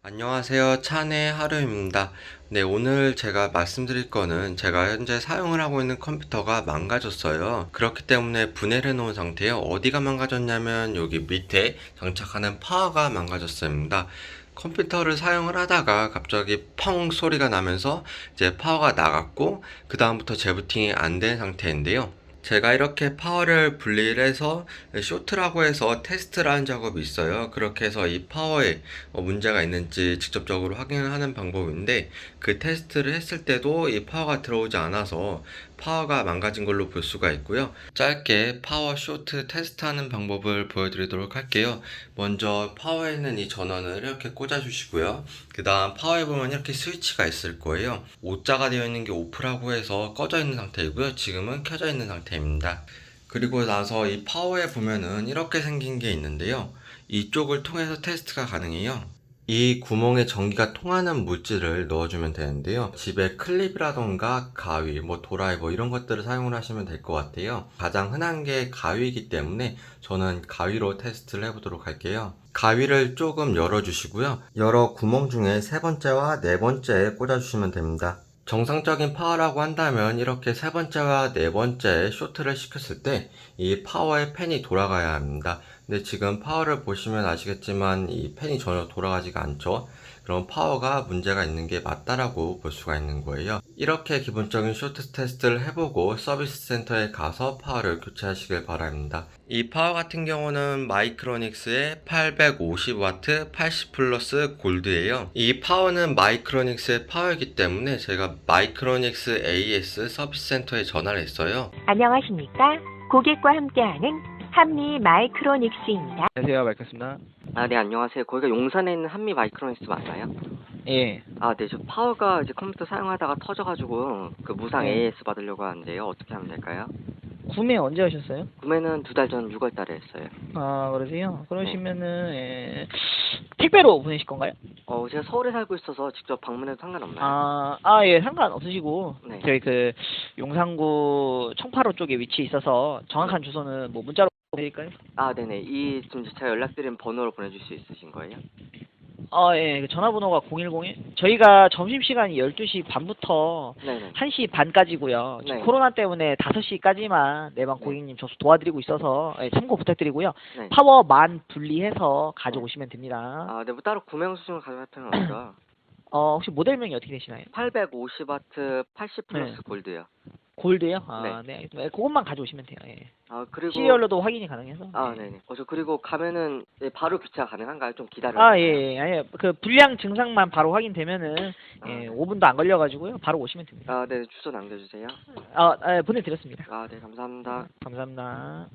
안녕하세요. 찬의 하루입니다. 네, 오늘 제가 말씀드릴 거는 제가 현재 사용을 하고 있는 컴퓨터가 망가졌어요. 그렇기 때문에 분해를 해 놓은 상태예요. 어디가 망가졌냐면 여기 밑에 장착하는 파워가 망가졌습니다. 컴퓨터를 사용을 하다가 갑자기 펑 소리가 나면서 이제 파워가 나갔고 그 다음부터 재부팅이 안 된 상태인데요. 제가 이렇게 파워를 분리를 해서 쇼트라고 해서 테스트를 한 작업이 있어요. 그렇게 해서 이 파워에 문제가 있는지 직접적으로 확인을 하는 방법인데, 그 테스트를 했을 때도 이 파워가 들어오지 않아서 파워가 망가진 걸로 볼 수가 있고요. 짧게 파워 쇼트 테스트하는 방법을 보여드리도록 할게요. 먼저 파워에 있는 이 전원을 이렇게 꽂아주시고요. 그 다음 파워에 보면 이렇게 스위치가 있을 거예요. O자가 되어 있는 게 오프라고 해서 꺼져 있는 상태이고요. 지금은 켜져 있는 상태입니다. 그리고 나서 이 파워에 보면은 이렇게 생긴 게 있는데요. 이쪽을 통해서 테스트가 가능해요. 이 구멍에 전기가 통하는 물질을 넣어주면 되는데요. 집에 클립이라던가 가위, 도라이버 이런 것들을 사용을 하시면 될 것 같아요. 가장 흔한 게 가위이기 때문에 저는 가위로 테스트를 해보도록 할게요. 가위를 조금 열어주시고요. 여러 구멍 중에 세 번째와 네 번째에 꽂아주시면 됩니다. 정상적인 파워라고 한다면 이렇게 세 번째와 네 번째 쇼트를 시켰을 때 이 파워의 팬이 돌아가야 합니다. 근데 지금 파워를 보시면 아시겠지만 이 팬이 전혀 돌아가지가 않죠. 그럼 파워가 문제가 있는 게 맞다라고 볼 수가 있는 거예요. 이렇게 기본적인 쇼트 테스트를 해보고 서비스 센터에 가서 파워를 교체하시길 바랍니다. 이 파워 같은 경우는 마이크로닉스의 850W 80 플러스 골드예요. 이 파워는 마이크로닉스의 파워이기 때문에 제가 마이크로닉스 AS 서비스 센터에 전화를 했어요. 안녕하십니까? 고객과 함께하는 한미 마이크로닉스입니다. 안녕하세요, 마이크입니다. 네, 안녕하세요. 거기가 용산에 있는 한미 마이크로닉스 맞나요? 예. 네, 저 파워가 이제 컴퓨터 사용하다가 터져가지고 그 무상 네. AS 받으려고 하는데요. 어떻게 하면 될까요? 구매 언제 하셨어요? 구매는 2달 전 6월 달에 했어요. 그러세요? 그러시면은 택배로 보내실 건가요? 제가 서울에 살고 있어서 직접 방문해도 상관없나요? 예, 상관없으시고 네. 저희 그 용산구 청파로 쪽에 위치해 있어서 정확한 주소는 문자로 보내드릴까요? 네네. 지금 제가 연락드린 번호로 보내줄 수 있으신 거예요? 예, 그 전화번호가 010에 저희가 점심시간이 12시 반부터 네네. 1시 반까지고요. 지금 네. 코로나 때문에 5시까지만 매방 네. 고객님 저 도와드리고 있어서 참고 부탁드리고요. 네. 파워만 분리해서 가져오시면 됩니다. 네, 따로 구매 영수증을 가져갈 필요는 없죠. 혹시 모델명이 어떻게 되시나요? 850W 80 플러스 네. 골드요. 골드요? 네. 네. 그것만 가져오시면 돼요. 예. 그리고 시리얼로도 확인이 가능해서. 네네. 저 그리고 가면은 바로 교체가 가능한가요? 좀 기다려야 예, 되나요? 예. 아니, 그 불량 증상만 바로 확인되면은 네. 5분도 안 걸려가지고요. 바로 오시면 됩니다. 네. 주소 남겨주세요. 보내드렸습니다. 네, 감사합니다. 감사합니다.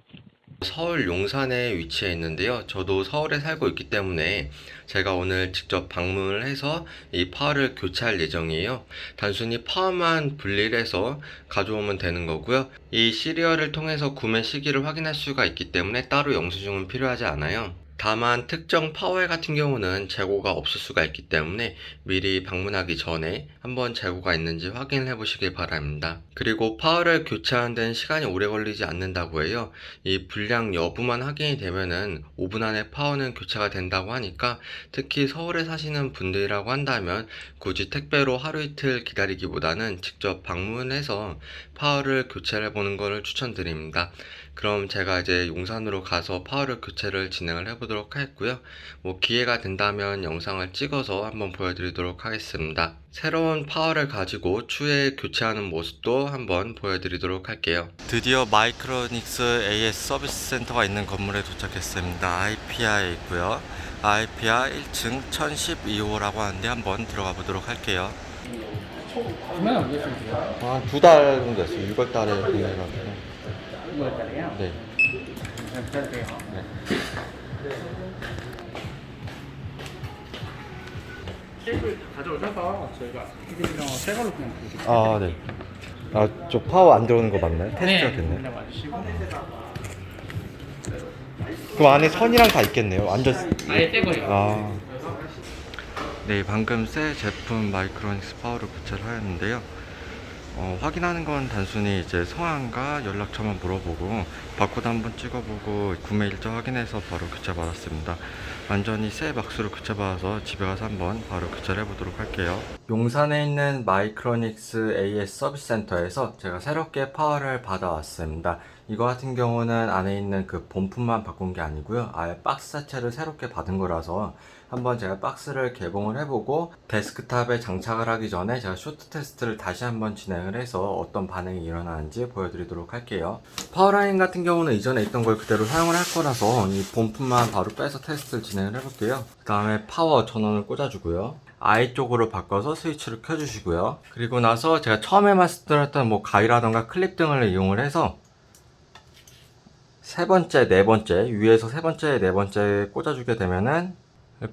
서울 용산에 위치해 있는데요. 저도 서울에 살고 있기 때문에 제가 오늘 직접 방문을 해서 이 파워를 교체할 예정이에요. 단순히 파워만 분리를 해서 가져오면 되는 거고요. 이 시리얼을 통해서 구매 시기를 확인할 수가 있기 때문에 따로 영수증은 필요하지 않아요. 다만 특정 파워회 같은 경우는 재고가 없을 수가 있기 때문에 미리 방문하기 전에 한번 재고가 있는지 확인을 해 보시길 바랍니다. 그리고 파워를 교체하는 데는 시간이 오래 걸리지 않는다고 해요. 이 불량 여부만 확인이 되면은 5분 안에 파워는 교체가 된다고 하니까, 특히 서울에 사시는 분들이라고 한다면 굳이 택배로 하루 이틀 기다리기보다는 직접 방문해서 파워를 교체를 해보는 것을 추천드립니다. 그럼 제가 이제 용산으로 가서 파워를 교체를 진행을 해보도록 하겠고요. 기회가 된다면 영상을 찍어서 한번 보여드리도록 하겠습니다. 새로운 파워를 가지고 추후에 교체하는 모습도 한번 보여드리도록 할게요. 드디어 마이크로닉스 AS 서비스 센터가 있는 건물에 도착했습니다. IPI에 있고요. IPI 1층 1012호라고 하는데 한번 들어가 보도록 할게요. 구매는 언제 쓰세요? 한 2달 정도 됐어요. 6월 달에 구매해가지고. 6월달에요? 네. 기다리세요. 네. 케이블 가져오셔서 저희가 피디랑 새 걸로 그냥 부르실게요. 네. 저 파워 안 들어오는 거 맞나요? 테스트가 됐네. 그냥 와주시고 그럼 안에 선이랑 다 있겠네요. 완전. 아예 새 거예요. 네, 방금 새 제품 마이크로닉스 파워를 교체를 하였는데요. 확인하는 건 단순히 이제 성함과 연락처만 물어보고 바코드 한번 찍어보고 구매 일자 확인해서 바로 교체 받았습니다. 완전히 새 박스로 교체받아서 집에 가서 한번 바로 교체를 해보도록 할게요. 용산에 있는 마이크로닉스 AS 서비스 센터에서 제가 새롭게 파워를 받아왔습니다. 이거 같은 경우는 안에 있는 그 본품만 바꾼 게 아니고요. 아예 박스 자체를 새롭게 받은 거라서 한번 제가 박스를 개봉을 해보고 데스크탑에 장착을 하기 전에 제가 쇼트 테스트를 다시 한번 진행을 해서 어떤 반응이 일어나는지 보여드리도록 할게요. 파워라인 같은 경우는 이전에 있던 걸 그대로 사용을 할 거라서 이 본품만 바로 빼서 테스트를 진행을 해볼게요. 그 다음에 파워 전원을 꽂아주고요. I 쪽으로 바꿔서 스위치를 켜주시고요. 그리고 나서 제가 처음에 말씀드렸던 뭐 가위라던가 클립 등을 이용을 해서 세 번째, 네 번째, 위에서 세 번째, 네 번째 꽂아주게 되면은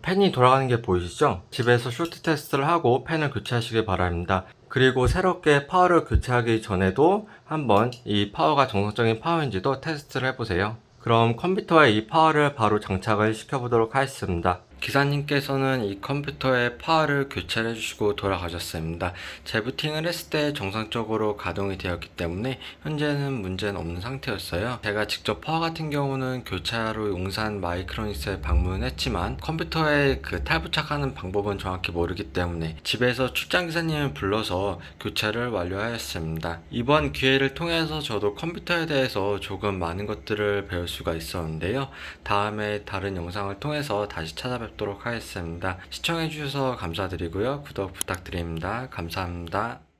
팬이 돌아가는 게 보이시죠? 집에서 쇼트 테스트를 하고 팬을 교체하시길 바랍니다. 그리고 새롭게 파워를 교체하기 전에도 한번 이 파워가 정상적인 파워인지도 테스트를 해보세요. 그럼 컴퓨터에 이 파워를 바로 장착을 시켜보도록 하겠습니다. 기사님께서는 이 컴퓨터에 파워를 교체를 해주시고 돌아가셨습니다. 재부팅을 했을 때 정상적으로 가동이 되었기 때문에 현재는 문제는 없는 상태였어요. 제가 직접 파워 같은 경우는 교체하러 용산 마이크로닉스에 방문했지만 컴퓨터에 그 탈부착하는 방법은 정확히 모르기 때문에 집에서 출장기사님을 불러서 교체를 완료하였습니다. 이번 기회를 통해서 저도 컴퓨터에 대해서 조금 많은 것들을 배울 수가 있었는데요. 다음에 다른 영상을 통해서 다시 찾아뵙도록 하겠습니다. 시청해주셔서 감사드리고요. 구독 부탁드립니다. 감사합니다.